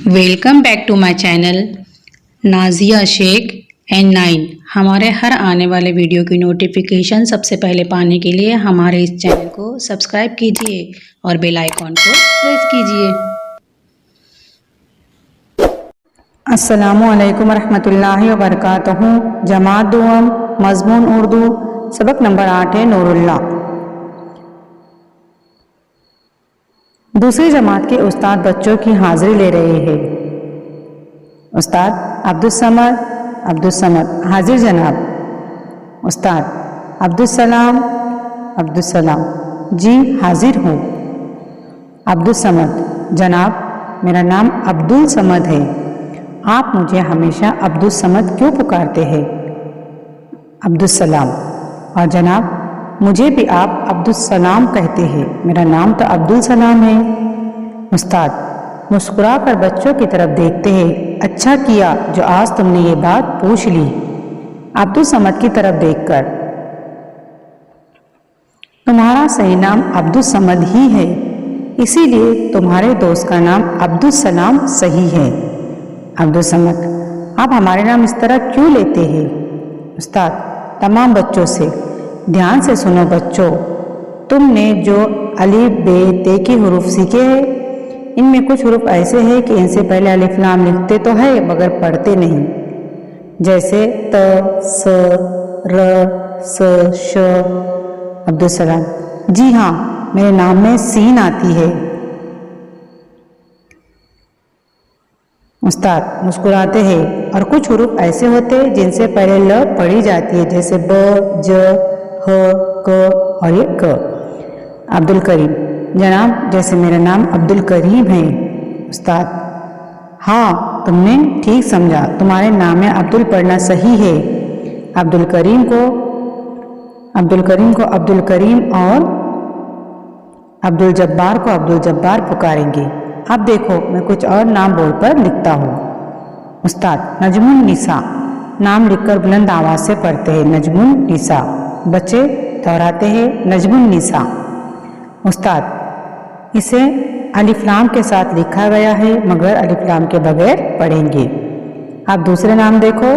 Welcome back to my channel Nazia Shaikh and 9। हमारे हर आने वाले वीडियो की नोटिफिकेशन सबसे पहले पाने के लिए हमारे इस चैनल को सब्सक्राइब कीजिए और बेल आइकॉन को प्रेस कीजिए। अस्सलामु अलैकुम रहमतुल्लाहि व बरकातहू। जमात दुआम मज़मून उर्दू सबक नंबर 8 है नूरुल्लाह। दूसरी जमात के उस्ताद बच्चों की हाजिरी ले रहे हैं। उस्ताद अब्दुल समद हाजिर जनाब। उस्ताद अब्दुल सलाम जी हाजिर हूँ। अब्दुल समद जनाब मेरा नाम अब्दुल समद है, आप मुझे हमेशा अब्दुल समद क्यों पुकारते हैं? अब्दुल सलाम और जनाब मुझे भी आप अब्दुल सलाम कहते हैं, मेरा नाम तो अब्दुल सलाम है। उस्ताद मुस्कुरा कर बच्चों की तरफ देखते हैं, अच्छा किया जो आज तुमने ये बात पूछ ली। अब्दुल समद की तरफ देखकर, तुम्हारा सही नाम अब्दुल समद ही है, इसीलिए तुम्हारे दोस्त का नाम अब्दुल सलाम सही है। अब्दुल समद आप हमारे नाम इस तरह क्यों लेते हैं? उस्ताद तमाम बच्चों से, ध्यान से सुनो बच्चों, तुमने जो अलिफ बे ते के हरूफ सीखे हैं, इनमें कुछ हरूफ ऐसे हैं कि इनसे पहले अलिफ लाम लिखते तो है मगर पढ़ते नहीं, जैसे त स र स श। अब्दुल सलाम जी हाँ, मेरे नाम में सीन आती है। उस्ताद मुस्कुराते हैं और कुछ हरूफ ऐसे होते हैं जिनसे पहले ल पढ़ी जाती है, जैसे ब ज ह क और ये क। अब्दुल करीम जनाब जैसे मेरा नाम अब्दुल करीम है। उस्ताद हाँ तुमने ठीक समझा, तुम्हारे नाम में अब्दुल पढ़ना सही है। अब्दुल करीम को अब्दुल करीम और अब्दुल जब्बार को अब्दुल जब्बार पुकारेंगे। अब देखो मैं कुछ और नाम बोर्ड पर लिखता हूँ। उस्ताद नजमुन निसा नाम लिखकर बुलंद आवाज से पढ़ते हैं, नजमुन निसा। बच्चे दोहराते हैं नजमुन निसा। उस्ताद इसे अलिफ लाम के साथ लिखा गया है मगर अलिफ लाम के बगैर पढ़ेंगे। अब दूसरे नाम देखो,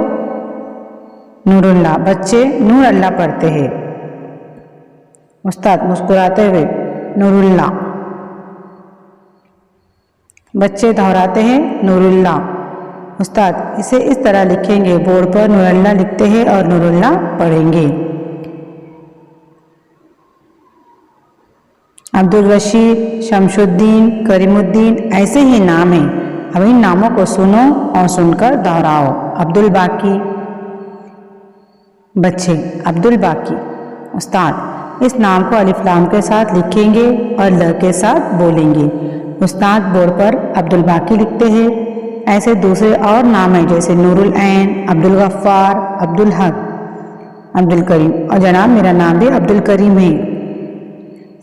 नूरुल्लाह। बच्चे नूर अल्लाह पढ़ते हैं। उस्ताद मुस्कुराते हुए नूरुल्लाह। बच्चे दोहराते हैं नूरुल्लाह। उस्ताद इसे इस तरह लिखेंगे, बोर्ड पर नूरुल्लाह लिखते हैं और नूरुल्लाह पढ़ेंगे। अब्दुल रशीद, शमशुद्दीन, करीमुद्दीन ऐसे ही नाम हैं। अब इन नामों को सुनो और सुनकर दोहराओ। अब्दुल बाकी। बच्चे अब्दुल बाकी। उस्ताद इस नाम को अलिफ लाम के साथ लिखेंगे और ल के साथ बोलेंगे। उस्ताद बोर्ड पर अब्दुल बाकी लिखते हैं। ऐसे दूसरे और नाम हैं जैसे नूरुल ऐन, अब्दुल गफ्फार, अब्दुल हक, अब्दुल करीम और जनाब मेरा नाम भी अब्दुल करीम है।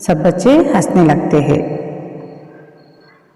सब बच्चे हंसने लगते हैं।